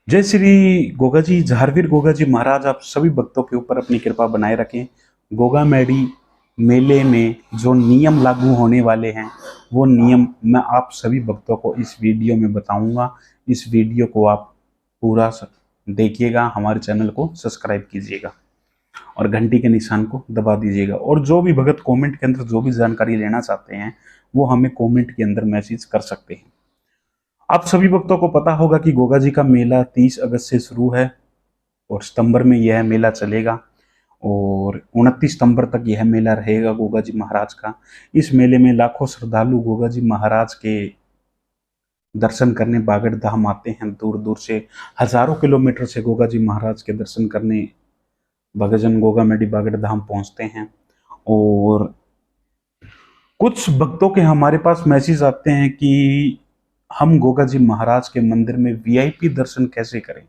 जय श्री गोगा जी, झारवीर गोगा जी महाराज आप सभी भक्तों के ऊपर अपनी कृपा बनाए रखें। गोगा मैडी मेले में जो नियम लागू होने वाले हैं वो नियम मैं आप सभी भक्तों को इस वीडियो में बताऊंगा। इस वीडियो को आप पूरा देखिएगा, हमारे चैनल को सब्सक्राइब कीजिएगा और घंटी के निशान को दबा दीजिएगा। और जो भी भगत कमेंट के अंदर जो भी जानकारी लेना चाहते हैं वो हमें कमेंट के अंदर मैसेज कर सकते हैं। आप सभी भक्तों को पता होगा कि गोगा जी का मेला 30 अगस्त से शुरू है और सितंबर में यह मेला चलेगा और 29 सितंबर तक यह मेला रहेगा गोगा जी महाराज का। इस मेले में लाखों श्रद्धालु गोगा जी महाराज के दर्शन करने बागड़ धाम आते हैं। दूर दूर से हजारों किलोमीटर से गोगा जी महाराज के दर्शन करने भगतजन गोगा मेडी बागड़ धाम पहुंचते हैं। और कुछ भक्तों के हमारे पास मैसेज आते हैं कि हम गोगा जी महाराज के मंदिर में वीआईपी दर्शन कैसे करें।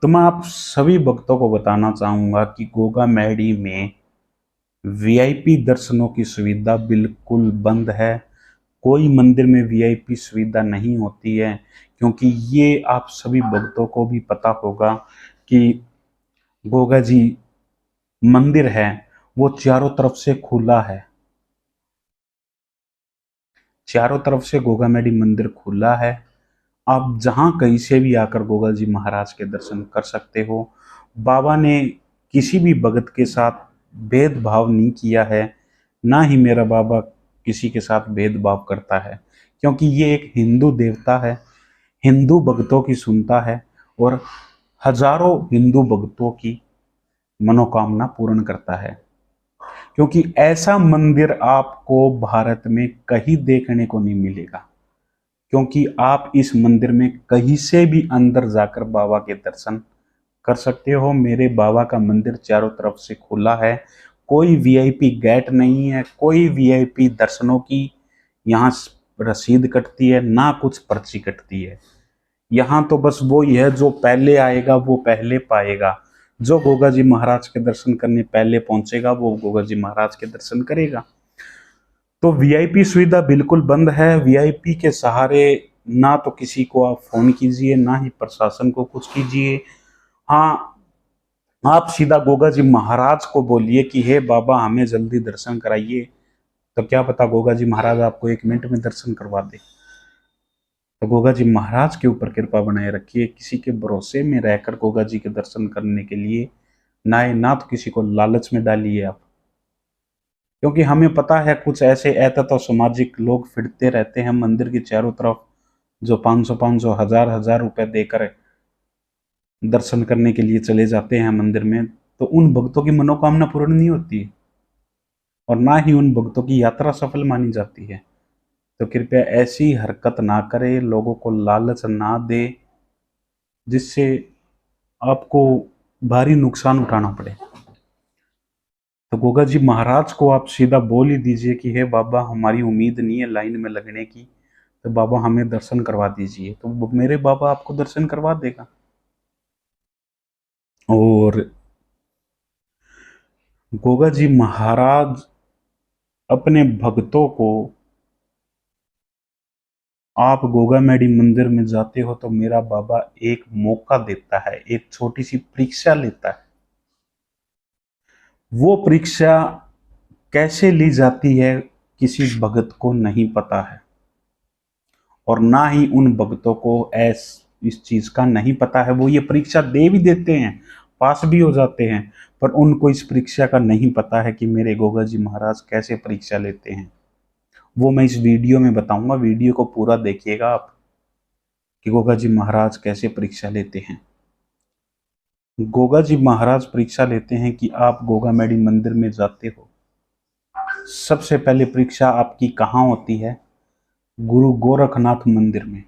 तो मैं आप सभी भक्तों को बताना चाहूंगा कि गोगा मैडी में वीआईपी दर्शनों की सुविधा बिल्कुल बंद है। कोई मंदिर में वीआईपी सुविधा नहीं होती है, क्योंकि ये आप सभी भक्तों को भी पता होगा कि गोगा जी मंदिर है वो चारों तरफ से खुला है। चारों तरफ से गोगा मैडी मंदिर खुला है। आप जहां कहीं से भी आकर गोगा जी महाराज के दर्शन कर सकते हो। बाबा ने किसी भी भगत के साथ भेदभाव नहीं किया है, ना ही मेरा बाबा किसी के साथ भेदभाव करता है, क्योंकि ये एक हिंदू देवता है, हिंदू भक्तों की सुनता है और हजारों हिंदू भक्तों की मनोकामना पूर्ण करता है। क्योंकि ऐसा मंदिर आपको भारत में कहीं देखने को नहीं मिलेगा, क्योंकि आप इस मंदिर में कहीं से भी अंदर जाकर बाबा के दर्शन कर सकते हो। मेरे बाबा का मंदिर चारों तरफ से खुला है, कोई वीआईपी गेट नहीं है, कोई वीआईपी दर्शनों की यहाँ रसीद कटती है, ना कुछ पर्ची कटती है। यहाँ तो बस वो ही है, जो पहले आएगा वो पहले पाएगा। जो गोगा जी महाराज के दर्शन करने पहले पहुंचेगा वो गोगा जी महाराज के दर्शन करेगा। तो वीआईपी सुविधा बिल्कुल बंद है। वीआईपी के सहारे ना तो किसी को आप फोन कीजिए, ना ही प्रशासन को कुछ कीजिए। हाँ, आप सीधा गोगा जी महाराज को बोलिए कि हे बाबा हमें जल्दी दर्शन कराइए, तो क्या पता गोगा जी महाराज आपको 1 मिनट में दर्शन करवा दे। तो गोगा जी महाराज के ऊपर कृपा बनाए रखिए। किसी के भरोसे में रहकर गोगा जी के दर्शन करने के लिए ना तो किसी को लालच में डालिए आप, क्योंकि हमें पता है कुछ ऐसे तो सामाजिक लोग फिरते रहते हैं मंदिर के चारों तरफ, जो 500 हजार हजार रुपए देकर दर्शन करने के लिए चले जाते हैं मंदिर में। तो उन भक्तों की मनोकामना पूर्ण नहीं होती है और ना ही उन भक्तों की यात्रा सफल मानी जाती है। तो कृपया ऐसी हरकत ना करें, लोगों को लालच ना दे जिससे आपको भारी नुकसान उठाना पड़े। तो गोगा जी महाराज को आप सीधा बोल ही दीजिए कि हे बाबा हमारी उम्मीद नहीं है लाइन में लगने की, तो बाबा हमें दर्शन करवा दीजिए। तो मेरे बाबा आपको दर्शन करवा देगा। और गोगा जी महाराज अपने भक्तों को, आप गोगा मैडी मंदिर में जाते हो तो मेरा बाबा एक मौका देता है, एक छोटी सी परीक्षा लेता है। वो परीक्षा कैसे ली जाती है किसी भगत को नहीं पता है, और ना ही उन भक्तों को इस चीज का नहीं पता है। वो ये परीक्षा दे भी देते हैं, पास भी हो जाते हैं, पर उनको इस परीक्षा का नहीं पता है कि मेरे गोगा जी महाराज कैसे परीक्षा लेते हैं। वो मैं इस वीडियो में बताऊंगा, वीडियो को पूरा देखिएगा आप कि गोगा जी महाराज कैसे परीक्षा लेते हैं। गोगा जी महाराज परीक्षा लेते हैं कि आप गोगा मैडी मंदिर में जाते हो। सबसे पहले परीक्षा आपकी कहाँ होती है? गुरु गोरखनाथ मंदिर में।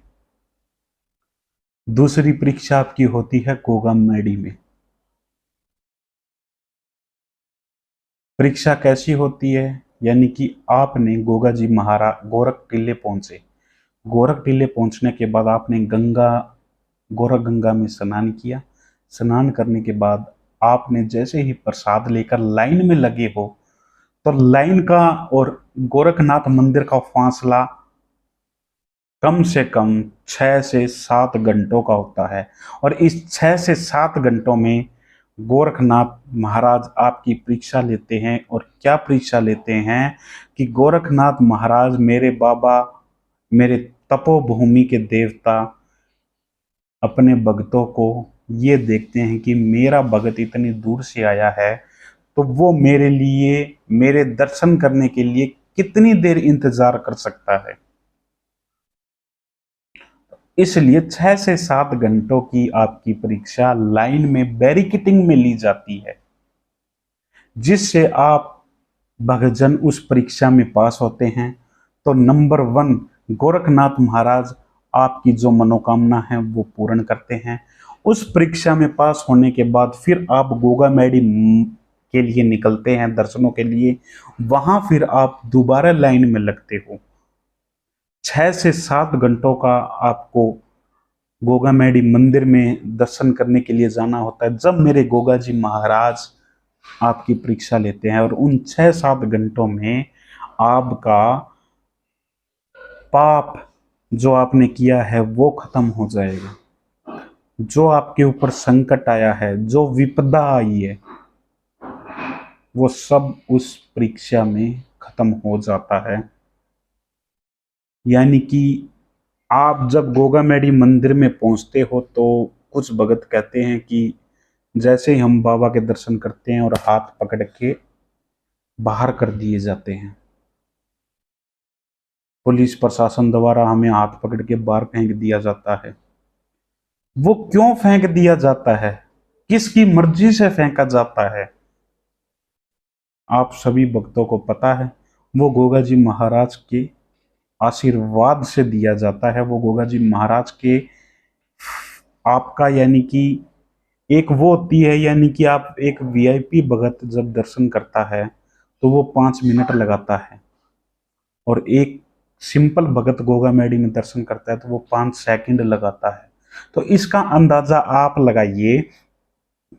दूसरी परीक्षा आपकी होती है गोगा मैडी में। परीक्षा कैसी होती है? यानी कि आपने गोगा जी महाराज गोरख टिल्ले पहुंचे, गोरख टिल्ले पहुंचने के बाद आपने गंगा गोरख गंगा में स्नान किया। स्नान करने के बाद आपने जैसे ही प्रसाद लेकर लाइन में लगे हो, तो लाइन का और गोरखनाथ मंदिर का फासला कम से कम 6 से 7 घंटों का होता है। और इस 6 से 7 घंटों में गोरखनाथ महाराज आपकी परीक्षा लेते हैं। और क्या परीक्षा लेते हैं कि गोरखनाथ महाराज मेरे बाबा, मेरे तपोभूमि के देवता, अपने भक्तों को ये देखते हैं कि मेरा भगत इतनी दूर से आया है, तो वो मेरे लिए, मेरे दर्शन करने के लिए कितनी देर इंतजार कर सकता है। इसलिए 6 से 7 घंटों की आपकी परीक्षा लाइन में बैरिकेटिंग में ली जाती है, जिससे आप भक्तजन उस परीक्षा में पास होते हैं। तो नंबर 1, गोरखनाथ महाराज आपकी जो मनोकामना है वो पूर्ण करते हैं। उस परीक्षा में पास होने के बाद फिर आप गोगा मैडी के लिए निकलते हैं दर्शनों के लिए। वहां फिर आप दोबारा लाइन में लगते हो। 6 से 7 घंटों का आपको गोगा मैडी मंदिर में दर्शन करने के लिए जाना होता है, जब मेरे गोगा जी महाराज आपकी परीक्षा लेते हैं। और उन 6-7 घंटों में आपका पाप जो आपने किया है वो खत्म हो जाएगा। जो आपके ऊपर संकट आया है, जो विपदा आई है, वो सब उस परीक्षा में खत्म हो जाता है। यानी कि आप जब गोगा मैडी मंदिर में पहुंचते हो तो कुछ भगत कहते हैं कि जैसे ही हम बाबा के दर्शन करते हैं और हाथ पकड़ के बाहर कर दिए जाते हैं, पुलिस प्रशासन द्वारा हमें हाथ पकड़ के बाहर फेंक दिया जाता है। वो क्यों फेंक दिया जाता है, किसकी मर्जी से फेंका जाता है, आप सभी भक्तों को पता है। वो गोगा जी महाराज के आशीर्वाद से दिया जाता है। वो गोगा जी महाराज के आपका, यानी कि एक वो होती है, यानी कि आप एक वीआईपी भगत जब दर्शन करता है तो वो 5 मिनट लगाता है, और एक सिंपल भगत गोगा मैडी में दर्शन करता है तो वो 5 सेकंड लगाता है। तो इसका अंदाजा आप लगाइए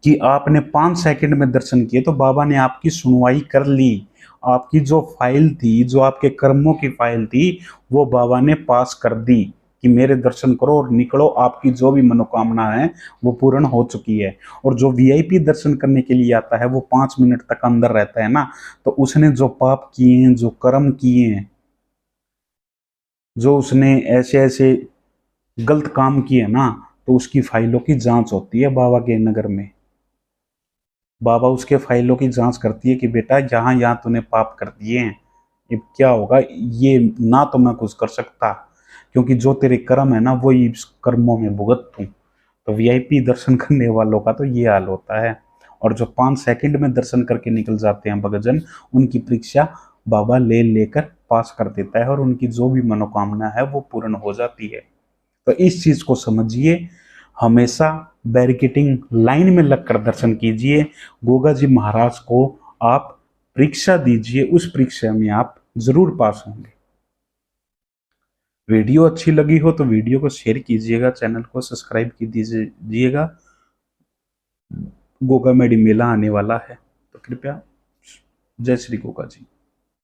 कि आपने 5 सेकंड में दर्शन किए तो बाबा ने आपकी सुनवाई कर ली। आपकी जो फाइल थी, जो आपके कर्मों की फाइल थी, वो बाबा ने पास कर दी कि मेरे दर्शन करो और निकलो, आपकी जो भी मनोकामना है वो पूर्ण हो चुकी है। और जो वीआईपी दर्शन करने के लिए आता है वो 5 मिनट तक अंदर रहता है ना, तो उसने जो पाप किए हैं, जो कर्म किए हैं, जो उसने ऐसे ऐसे गलत काम किए ना, तो उसकी फाइलों की जांच होती है बाबा के नगर में। बाबा उसके फाइलों की जांच करती है कि बेटा यहाँ यहाँ तूने पाप कर दिए हैं, अब क्या होगा, ये ना तो मैं कुछ कर सकता, क्योंकि जो तेरे कर्म है ना वो इस कर्मों में भुगत तू। तो वीआईपी दर्शन करने वालों का तो ये हाल होता है। और जो 5 सेकंड में दर्शन करके निकल जाते हैं भक्तजन, उनकी परीक्षा बाबा ले लेकर पास कर देता है और उनकी जो भी मनोकामना है वो पूर्ण हो जाती है। तो इस चीज को समझिए, हमेशा बैरिकेटिंग लाइन में लगकर दर्शन कीजिए। गोगा जी महाराज को आप परीक्षा दीजिए, उस परीक्षा में आप जरूर पास होंगे। वीडियो अच्छी लगी हो तो वीडियो को शेयर कीजिएगा, चैनल को सब्सक्राइब कीजिएगा। गोगा मैडी मेला आने वाला है तो कृपया, जय श्री गोगा जी।